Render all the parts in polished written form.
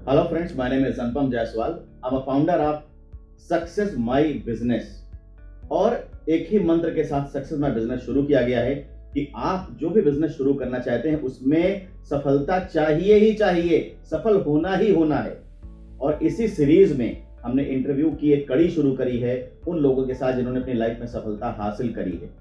Hello friends, my name is Anupam Jaiswal. I'm a founder of Success My Business. और एक ही मंत्र के साथ सक्सेस माई बिजनेस शुरू किया गया है कि आप जो भी बिजनेस शुरू करना चाहते हैं उसमें सफलता चाहिए ही चाहिए, सफल होना ही होना है। और इसी सीरीज में हमने इंटरव्यू की एक कड़ी शुरू करी है उन लोगों के साथ जिन्होंने अपनी लाइफ में सफलता हासिल करी है।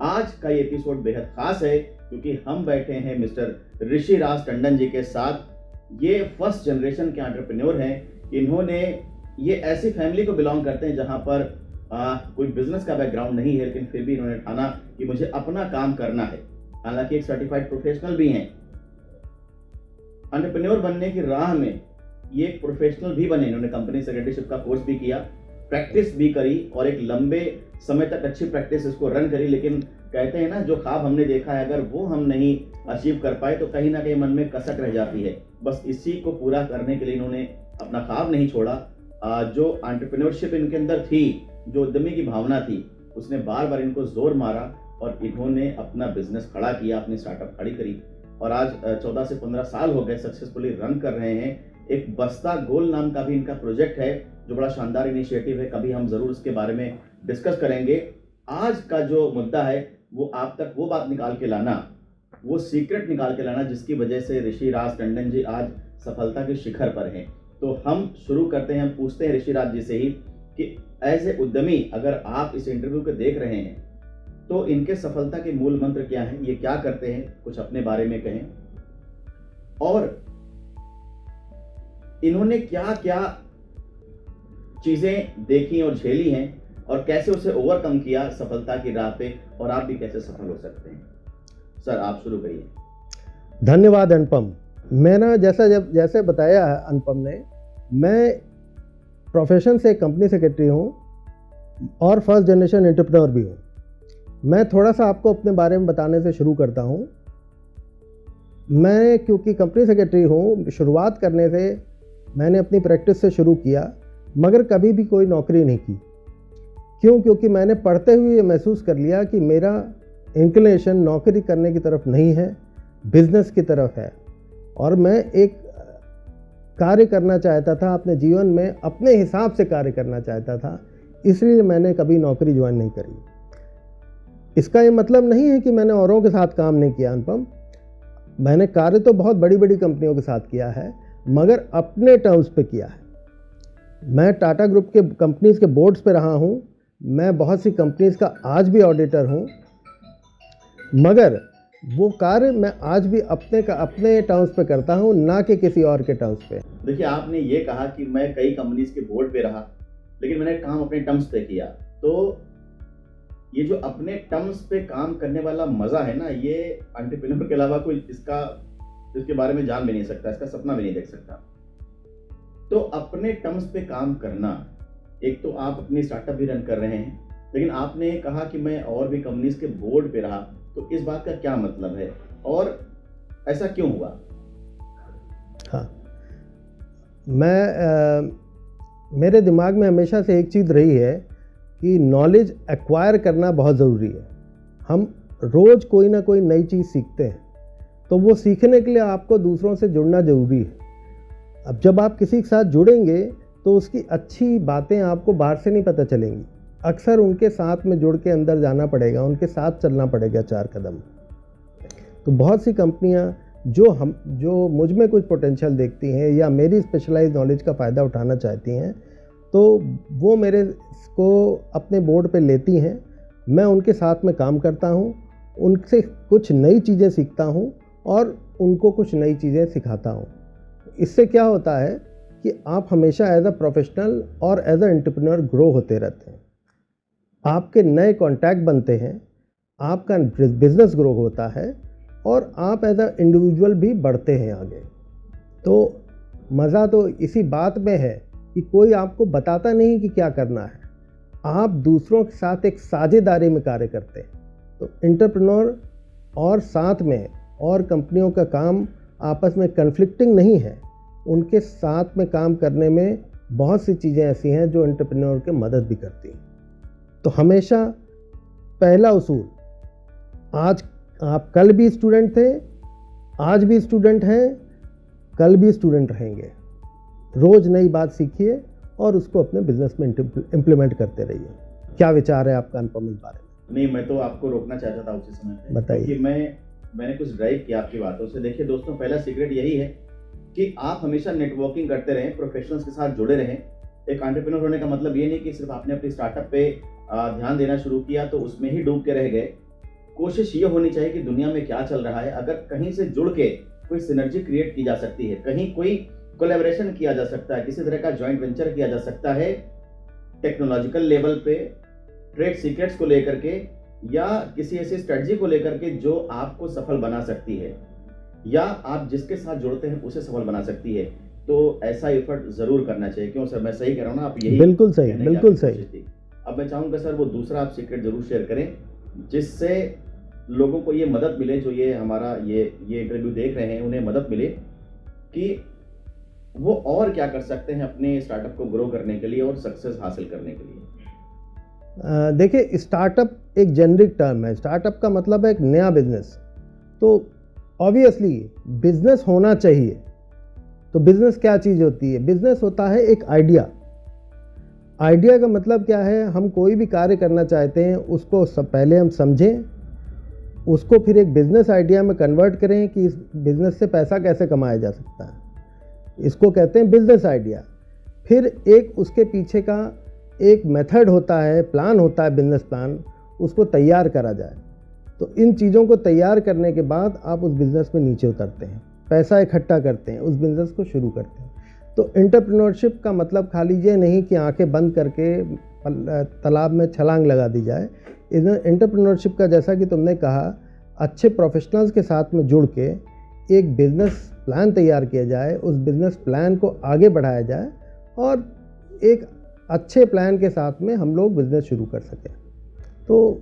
आज का ये एपिसोड बेहद खास है क्योंकि हम बैठे हैं मिस्टर ऋषिराज टंडन जी के साथ। ये फर्स्ट जनरेशन के एंटरप्रेन्योर हैं। इन्होंने ये ऐसी फैमिली को बिलोंग करते हैं जहां पर कोई बिजनेस का बैकग्राउंड नहीं है, लेकिन फिर भी इन्होंने ठाना कि मुझे अपना काम करना है। हालांकि एक सर्टिफाइड प्रोफेशनल भी हैं। एंटरप्रेन्योर बनने की राह में ये एक प्रोफेशनल भी बने। इन्होंने कंपनी सेक्रेटरीशिप का कोर्स भी किया, प्रैक्टिस भी करी और एक लंबे समय तक अच्छी प्रैक्टिस इसको रन करी। लेकिन कहते हैं ना, जो ख्वाब हमने देखा है अगर वो हम नहीं अचीव कर पाए तो कहीं ना कहीं मन में कसक रह जाती है। बस इसी को पूरा करने के लिए इन्होंने अपना ख्वाब नहीं छोड़ा। जो एंटरप्रेन्योरशिप इनके अंदर थी, जो उद्यमी की भावना थी, उसने बार बार इनको जोर मारा और इन्होंने अपना बिजनेस खड़ा किया, अपनी स्टार्टअप खड़ी करी और आज 14 से 15 साल हो गए सक्सेसफुली रन कर रहे हैं। एक बस्ता गोल नाम का भी इनका प्रोजेक्ट है जो बड़ा शानदार इनिशिएटिव है। कभी हम जरूर उसके बारे में डिस्कस करेंगे। आज का जो मुद्दा है वो आप तक वो बात निकाल के लाना, वो सीक्रेट निकाल के लाना जिसकी वजह से ऋषिराज टंडन जी आज सफलता के शिखर पर हैं। तो हम शुरू करते हैं। हम पूछते हैं ऋषिराज जी से ही कि एज ए उद्यमी अगर आप इस इंटरव्यू को देख रहे हैं तो इनके सफलता के मूल मंत्र क्या हैं, ये क्या करते हैं, कुछ अपने बारे में कहें और इन्होंने क्या क्या चीजें देखी और झेली हैं और कैसे उसे ओवरकम किया सफलता की राह पे, और आप भी कैसे सफल हो सकते हैं। सर आप शुरू करिए। धन्यवाद अनुपम। मैंने जैसे बताया है अनुपम ने, मैं प्रोफेशन से कंपनी सेक्रेटरी हूँ और फर्स्ट जनरेशन एंटरप्रेन्योर भी हूँ। मैं थोड़ा सा आपको अपने बारे में बताने से शुरू करता हूँ। मैं क्योंकि कंपनी सेक्रेटरी हूँ, शुरुआत करने से मैंने अपनी प्रैक्टिस से शुरू किया, मगर कभी भी कोई नौकरी नहीं की। क्यों? क्योंकि मैंने पढ़ते हुए ये महसूस कर लिया कि मेरा इंक्लिनेशन नौकरी करने की तरफ नहीं है, बिजनेस की तरफ है। और मैं एक कार्य करना चाहता था अपने जीवन में, अपने हिसाब से कार्य करना चाहता था, इसलिए मैंने कभी नौकरी ज्वाइन नहीं करी। इसका ये मतलब नहीं है कि मैंने औरों के साथ काम नहीं किया अनुपम। मैंने कार्य तो बहुत बड़ी बड़ी कंपनियों के साथ किया है, मगर अपने टर्म्स पे किया है। मैं टाटा ग्रुप के कंपनीज के बोर्ड्स पे रहा हूँ, मैं बहुत सी कंपनीज का आज भी ऑडिटर हूँ, मगर वो कार्य मैं आज भी अपने टर्म्स पे करता हूँ, ना कि किसी और के टर्म्स पे। देखिए, आपने ये कहा कि मैं कई कंपनीज के बोर्ड पे रहा लेकिन मैंने काम अपने टर्म्स पे किया। तो ये जो अपने टर्म्स पे काम करने वाला मजा है ना, ये एंटरप्रेन्योर के अलावा कोई इसके बारे में जान भी नहीं सकता, इसका सपना भी नहीं देख सकता। तो अपने टर्म्स पे काम करना, एक तो आप अपनी स्टार्टअप भी रन कर रहे हैं, लेकिन आपने कहा कि मैं और भी कंपनीज के बोर्ड पे रहा, तो इस बात का क्या मतलब है और ऐसा क्यों हुआ? हाँ, मेरे दिमाग में हमेशा से एक चीज़ रही है कि नॉलेज एक्वायर करना बहुत ज़रूरी है। हम रोज़ कोई ना कोई नई चीज़ सीखते हैं, तो वो सीखने के लिए आपको दूसरों से जुड़ना ज़रूरी है। अब जब आप किसी के साथ जुड़ेंगे तो उसकी अच्छी बातें आपको बाहर से नहीं पता चलेंगी, अक्सर उनके साथ में जुड़ के अंदर जाना पड़ेगा, उनके साथ चलना पड़ेगा 4 कदम। तो बहुत सी कंपनियां जो मुझ में कुछ पोटेंशियल देखती हैं या मेरी स्पेशलाइज नॉलेज का फ़ायदा उठाना चाहती हैं, तो वो मेरे को अपने बोर्ड पे लेती हैं। मैं उनके साथ में काम करता हूँ, उनसे कुछ नई चीज़ें सीखता हूँ और उनको कुछ नई चीज़ें सिखाता हूँ। इससे क्या होता है कि आप हमेशा एज अ प्रोफेशनल और एज अ एंटरप्रेन्योर ग्रो होते रहते हैं। आपके नए कॉन्टैक्ट बनते हैं, आपका बिजनेस ग्रो होता है और आप एज अ इंडिविजुअल भी बढ़ते हैं आगे। तो मज़ा तो इसी बात में है कि कोई आपको बताता नहीं कि क्या करना है, आप दूसरों के साथ एक साझेदारी में कार्य करते हैं। तो एंटरप्रेन्योर और साथ में और कंपनियों का काम आपस में कन्फ्लिक्टिंग नहीं है, उनके साथ में काम करने में बहुत सी चीज़ें ऐसी हैं जो एंटरप्रेन्योर के मदद भी करती हैं। तो हमेशा पहला उसूल, आज आप कल भी स्टूडेंट थे, आज भी स्टूडेंट हैं, कल भी स्टूडेंट रहेंगे। रोज़ नई बात सीखिए और उसको अपने बिजनेस में इम्प्लीमेंट करते रहिए। क्या विचार है आपका अनुपम इस बारे में? नहीं, मैं तो आपको रोकना चाहता था उसी समय पे, बताइए। क्योंकि मैंने कुछ ड्राइव किया आपकी बातों से। देखिए दोस्तों, पहला सीक्रेट यही है कि आप हमेशा नेटवर्किंग करते रहें, प्रोफेशनल्स के साथ जुड़े रहें। एक एंटरप्रेन्योर होने का मतलब ये नहीं कि सिर्फ आपने अपनी स्टार्टअप पे ध्यान देना शुरू किया तो उसमें ही डूब के रह गए। कोशिश ये होनी चाहिए कि दुनिया में क्या चल रहा है, अगर कहीं से जुड़ के कोई सिनर्जी क्रिएट की जा सकती है, कहीं कोई कोलैबोरेशन किया जा सकता है, किसी तरह का जॉइंट वेंचर किया जा सकता है टेक्नोलॉजिकल लेवल पे, ट्रेड सीक्रेट्स को लेकर के, या किसी ऐसी स्ट्रेटजी को लेकर के जो आपको सफल बना सकती है, या आप जिसके साथ जुड़ते हैं उसे सफल बना सकती है, तो ऐसा एफर्ट जरूर करना चाहिए। क्यों सर, मैं सही कह रहा हूँ ना? आप यही बिल्कुल सही, कहने की बिल्कुल आपकी सही। कोशिश थी। अब मैं चाहूँगा सर वो दूसरा आप सीक्रेट जरूर शेयर करें, जिससे लोगों को ये मदद मिले, जो ये हमारा ये इंटरव्यू देख रहे हैं, उन्हें मदद मिले कि वो और क्या कर सकते हैं अपने स्टार्टअप को ग्रो करने के लिए और सक्सेस हासिल करने के लिए। देखिए, स्टार्टअप एक जेनरिक टर्म है। स्टार्टअप का मतलब है एक नया बिजनेस। तो ऑब्वियसली बिजनेस होना चाहिए। तो बिजनेस क्या चीज़ होती है? बिजनेस होता है एक आइडिया। आइडिया का मतलब क्या है? हम कोई भी कार्य करना चाहते हैं, उसको सब पहले हम समझें, उसको फिर एक बिजनेस आइडिया में कन्वर्ट करें कि इस बिजनेस से पैसा कैसे कमाया जा सकता है। इसको कहते हैं बिजनेस आइडिया। फिर एक उसके पीछे का एक मेथड होता है, प्लान होता है, बिजनेस प्लान, उसको तैयार करा जाए। तो इन चीज़ों को तैयार करने के बाद आप उस बिज़नेस में नीचे उतरते हैं, पैसा इकट्ठा करते हैं, उस बिज़नेस को शुरू करते हैं। तो एंटरप्रेन्योरशिप का मतलब खाली ये नहीं कि आंखें बंद करके तालाब में छलांग लगा दी जाए। एंटरप्रेन्योरशिप का, जैसा कि तुमने कहा, अच्छे प्रोफेशनल्स के साथ में जुड़ के एक बिज़नेस प्लान तैयार किया जाए, उस बिज़नेस प्लान को आगे बढ़ाया जाए और एक अच्छे प्लान के साथ में हम लोग बिज़नेस शुरू कर सकें। तो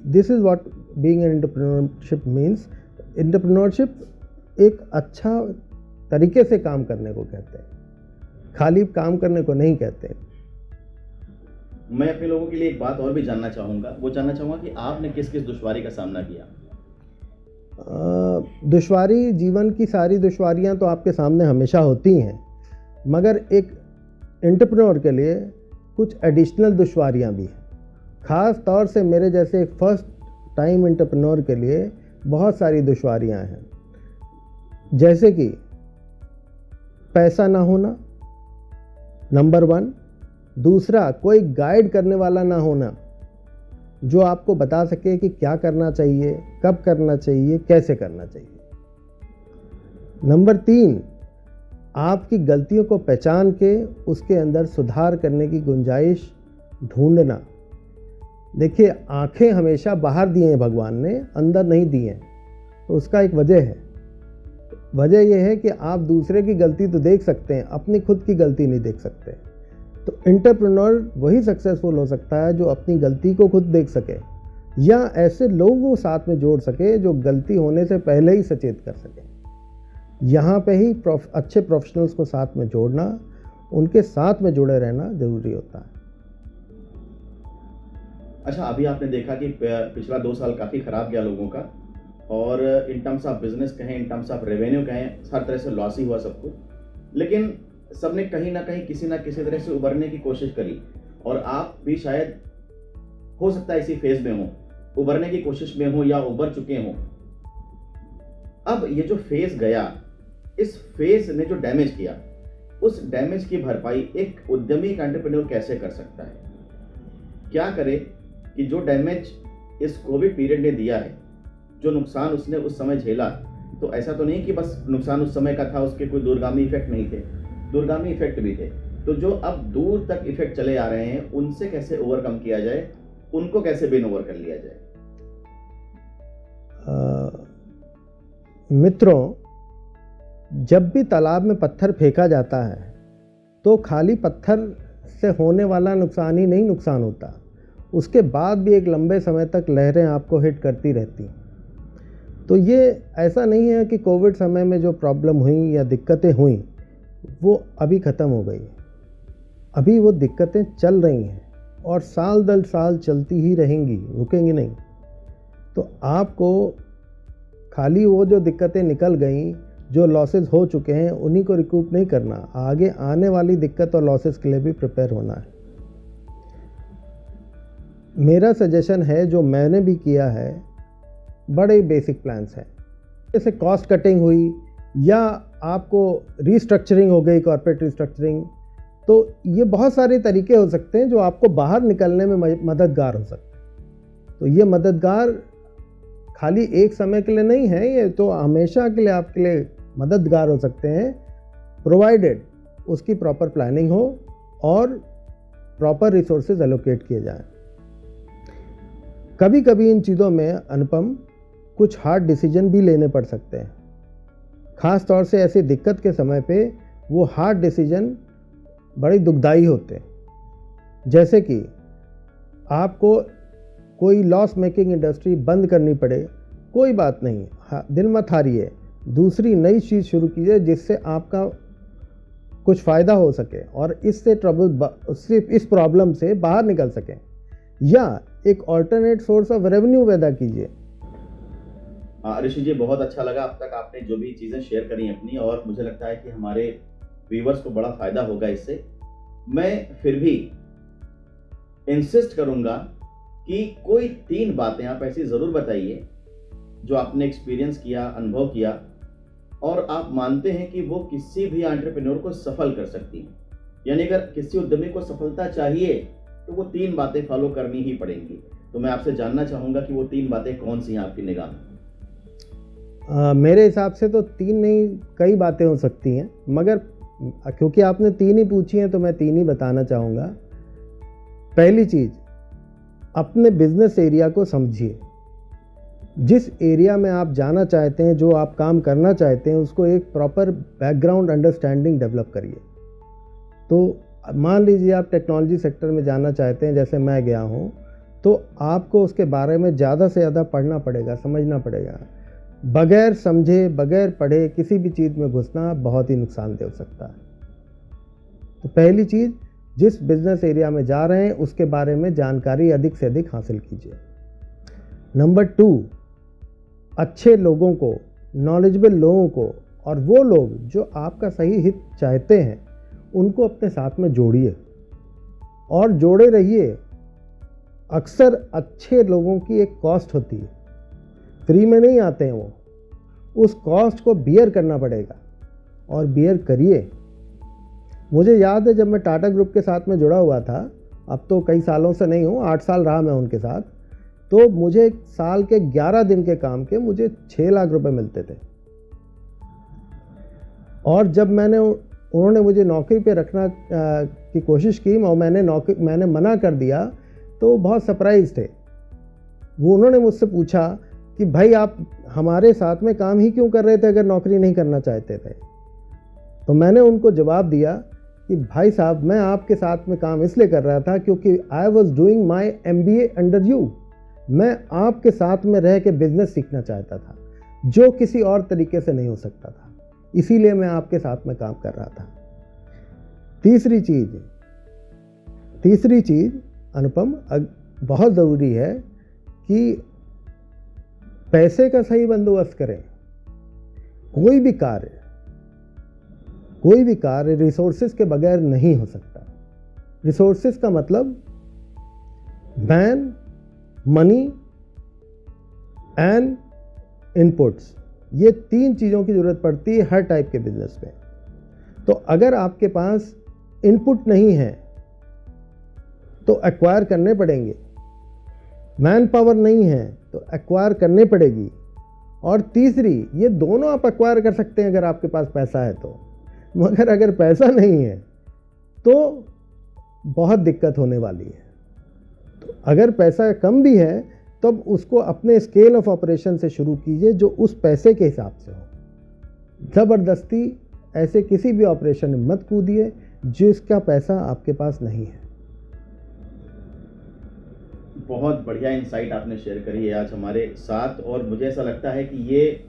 this is what being an entrepreneurship means. Entrepreneurship एक अच्छा तरीके से काम करने को कहते हैं, खाली काम करने को नहीं कहते। मैं अपने लोगों के लिए एक बात और भी जानना चाहूँगा। वो जानना चाहूँगा कि आपने किस किस दुश्वारी का सामना किया। दुश्वारी, जीवन की सारी दुश्वारियां तो आपके सामने हमेशा होती हैं, मगर एक एंटरप्रेन्योर के लिए कुछ एडिशनल दुश्वारियां भी हैं। ख़ास तौर से मेरे जैसे एक फर्स्ट टाइम एंटरप्रेन्योर के लिए बहुत सारी दुश्वारियां हैं, जैसे कि पैसा ना होना, नंबर 1। दूसरा, कोई गाइड करने वाला ना होना जो आपको बता सके कि क्या करना चाहिए, कब करना चाहिए, कैसे करना चाहिए। नंबर 3, आपकी गलतियों को पहचान के उसके अंदर सुधार करने की गुंजाइश ढूंढना। देखिए, आंखें हमेशा बाहर दी हैं भगवान ने, अंदर नहीं दी हैं। तो उसका एक वजह है। वजह यह है कि आप दूसरे की गलती तो देख सकते हैं, अपनी खुद की गलती नहीं देख सकते। तो एंटरप्रेन्योर वही सक्सेसफुल हो सकता है जो अपनी गलती को खुद देख सके, या ऐसे लोगों को साथ में जोड़ सके जो गलती होने से पहले ही सचेत कर सके। यहाँ पे ही अच्छे प्रोफेशनल्स को साथ में जोड़ना, उनके साथ में जुड़े रहना ज़रूरी होता है। अच्छा, अभी आपने देखा कि पिछला 2 साल काफ़ी ख़राब गया लोगों का, और इन टर्म्स ऑफ बिजनेस कहें, इन टर्म्स ऑफ रेवेन्यू कहें, हर तरह से लॉस ही हुआ सबको। लेकिन सबने कहीं ना कहीं किसी ना किसी तरह से उभरने की कोशिश करी, और आप भी शायद हो सकता है इसी फेज में हो, उभरने की कोशिश में हो या उभर चुके हो। अब ये जो फेज गया, इस फेज ने जो डैमेज किया, उस डैमेज की भरपाई एक उद्यमी एंटरप्रेन्योर कैसे कर सकता है? क्या करे कि जो डैमेज इस कोविड पीरियड ने दिया है, जो नुकसान उसने उस समय झेला, तो ऐसा तो नहीं कि बस नुकसान उस समय का था, उसके कोई दूरगामी इफेक्ट नहीं थे, दूरगामी इफेक्ट भी थे। तो जो अब दूर तक इफेक्ट चले आ रहे हैं, उनसे कैसे ओवरकम किया जाए, उनको कैसे विन ओवर कर लिया जाए? मित्रों, जब भी तालाब में पत्थर फेंका जाता है तो खाली पत्थर से होने वाला नुकसान ही नहीं नुकसान होता, उसके बाद भी एक लंबे समय तक लहरें आपको हिट करती रहती। तो ये ऐसा नहीं है कि कोविड समय में जो प्रॉब्लम हुई या दिक्कतें हुई वो अभी ख़त्म हो गई। अभी वो दिक्कतें चल रही हैं और साल दर साल चलती ही रहेंगी, रुकेंगी नहीं। तो आपको खाली वो जो दिक्कतें निकल गई जो लॉसेस हो चुके हैं उन्हीं को रिकूप नहीं करना, आगे आने वाली दिक्कत और लॉसेस के लिए भी प्रिपेयर होना है। मेरा सजेशन है, जो मैंने भी किया है, बड़े बेसिक प्लान्स हैं। जैसे कॉस्ट कटिंग हुई या आपको रीस्ट्रक्चरिंग हो गई, कॉर्पोरेट रीस्ट्रक्चरिंग, तो ये बहुत सारे तरीके हो सकते हैं जो आपको बाहर निकलने में मददगार हो सकते हैं। तो ये मददगार खाली एक समय के लिए नहीं है, ये तो हमेशा के लिए आपके लिए मददगार हो सकते हैं, प्रोवाइडेड उसकी प्रॉपर प्लानिंग हो और प्रॉपर रिसोर्सेज एलोकेट किए जाएं। कभी कभी इन चीज़ों में अनुपम कुछ हार्ड डिसीजन भी लेने पड़ सकते हैं। ख़ास तौर से ऐसी दिक्कत के समय पे वो हार्ड डिसीजन बड़ी दुखदाई होते हैं। जैसे कि आपको कोई लॉस मेकिंग इंडस्ट्री बंद करनी पड़े, कोई बात नहीं, दिल मत हारिए, दूसरी नई चीज़ शुरू कीजिए जिससे आपका कुछ फ़ायदा हो सके और इससे इस प्रॉब्लम से बाहर निकल सकें, या एक ऑल्टरनेट सोर्स ऑफ रेवेन्यू पैदा कीजिए। ऋषि जी, बहुत अच्छा लगा अब तक आपने जो भी चीज़ें शेयर करी अपनी, और मुझे लगता है कि हमारे व्यूवर्स को बड़ा फ़ायदा होगा इससे। मैं फिर भी इंसिस्ट करूंगा कि कोई 3 बातें आप ऐसी ज़रूर बताइए जो आपने एक्सपीरियंस किया, अनुभव किया, और आप मानते हैं कि वो किसी भी एंटरप्रेन्योर को सफल कर सकती हैं। यानी अगर किसी उद्यमी को सफलता चाहिए तो वो 3 बातें फॉलो करनी ही पड़ेंगी। तो मैं आपसे जानना चाहूँगा कि वो 3 बातें कौन सी हैं आपकी निगाह में? मेरे हिसाब से तो 3 नहीं, कई बातें हो सकती हैं, मगर क्योंकि आपने 3 ही पूछी हैं तो मैं 3 ही बताना चाहूँगा। पहली चीज़, अपने बिजनेस एरिया को समझिए। जिस एरिया में आप जाना चाहते हैं, जो आप काम करना चाहते हैं, उसको एक प्रॉपर बैकग्राउंड अंडरस्टैंडिंग डेवलप करिए। तो मान लीजिए आप टेक्नोलॉजी सेक्टर में जाना चाहते हैं, जैसे मैं गया हूँ, तो आपको उसके बारे में ज़्यादा से ज़्यादा पढ़ना पड़ेगा, समझना पड़ेगा। बगैर समझे, बगैर पढ़े किसी भी चीज़ में घुसना बहुत ही नुकसानदेह हो सकता है। तो पहली चीज़, जिस बिजनेस एरिया में जा रहे हैं उसके बारे में जानकारी अधिक से अधिक हासिल कीजिए। नंबर 2, अच्छे लोगों को, नॉलेजेबल लोगों को, और वो लोग जो आपका सही हित चाहते हैं उनको अपने साथ में जोड़िए और जोड़े रहिए। अक्सर अच्छे लोगों की एक कॉस्ट होती है, फ्री में नहीं आते हैं वो, उस कॉस्ट को बियर करना पड़ेगा और बियर करिए। मुझे याद है जब मैं टाटा ग्रुप के साथ में जुड़ा हुआ था, अब तो कई सालों से नहीं हूँ, 8 साल रहा मैं उनके साथ, तो मुझे साल के 11 दिन के काम के मुझे 6 लाख रुपए मिलते थे। और जब उन्होंने मुझे नौकरी पे रखना की कोशिश की और मैंने मना कर दिया, तो बहुत सरप्राइज थे। उन्होंने मुझसे पूछा कि भाई आप हमारे साथ में काम ही क्यों कर रहे थे अगर नौकरी नहीं करना चाहते थे? तो मैंने उनको जवाब दिया कि भाई साहब, मैं आपके साथ में काम इसलिए कर रहा था क्योंकि I was doing my MBA under you. मैं आपके साथ में रह के बिजनेस सीखना चाहता था, जो किसी और तरीके से नहीं हो सकता था, इसीलिए मैं आपके साथ में काम कर रहा था। तीसरी चीज़ अनुपम, बहुत ज़रूरी है कि पैसे का सही बंदोबस्त करें। कोई भी कार्य रिसोर्सेज के बगैर नहीं हो सकता। रिसोर्सेज का मतलब मैन, मनी एंड इनपुट्स, ये 3 चीज़ों की ज़रूरत पड़ती है हर टाइप के बिजनेस में। तो अगर आपके पास इनपुट नहीं है तो एक्वायर करने पड़ेंगे, मैन पावर नहीं है तो एक्वायर करने पड़ेगी, और तीसरी, ये दोनों आप एक्वायर कर सकते हैं अगर आपके पास पैसा है तो, मगर अगर पैसा नहीं है तो बहुत दिक्कत होने वाली है। तो अगर पैसा कम भी है तब उसको अपने स्केल ऑफ ऑपरेशन से शुरू कीजिए जो उस पैसे के हिसाब से हो। ज़बरदस्ती ऐसे किसी भी ऑपरेशन में मत कूदिए जिसका पैसा आपके पास नहीं है। बहुत बढ़िया इंसाइट आपने शेयर करी है आज हमारे साथ, और मुझे ऐसा लगता है कि ये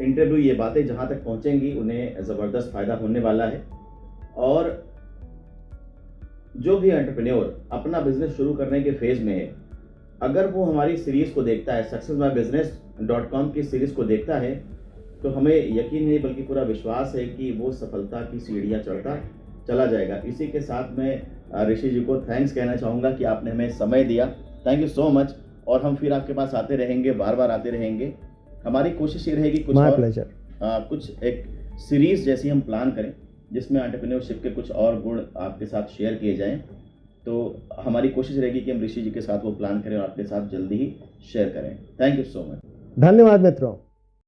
इंटरव्यू, ये बातें जहाँ तक पहुँचेंगी उन्हें ज़बरदस्त फ़ायदा होने वाला है। और जो भी एंटरप्रेन्योर अपना बिजनेस शुरू करने के फेज़ में है, अगर वो हमारी सीरीज़ को देखता है, सक्सेसमाईबिजनेस.com की सीरीज़ को देखता है, तो हमें यकीन नहीं बल्कि पूरा विश्वास है कि वो सफलता की सीढ़ियाँ चढ़ता चला जाएगा। इसी के साथ मैं ऋषि जी को थैंक्स कहना चाहूँगा कि आपने हमें समय दिया। Thank you so much. और हम फिर आपके पास आते रहेंगे, बार बार आते रहेंगे। हमारी कोशिश ये रहेगी कुछ माय और प्लेजर। कुछ एक सीरीज़ जैसी हम प्लान करें जिसमें एंटरप्रेन्योरशिप के कुछ और गुण आपके साथ शेयर किए जाएं। तो हमारी कोशिश रहेगी कि हम ऋषि जी के साथ वो प्लान करें और आपके साथ जल्दी ही शेयर करें। Thank you so much. धन्यवाद मित्रों।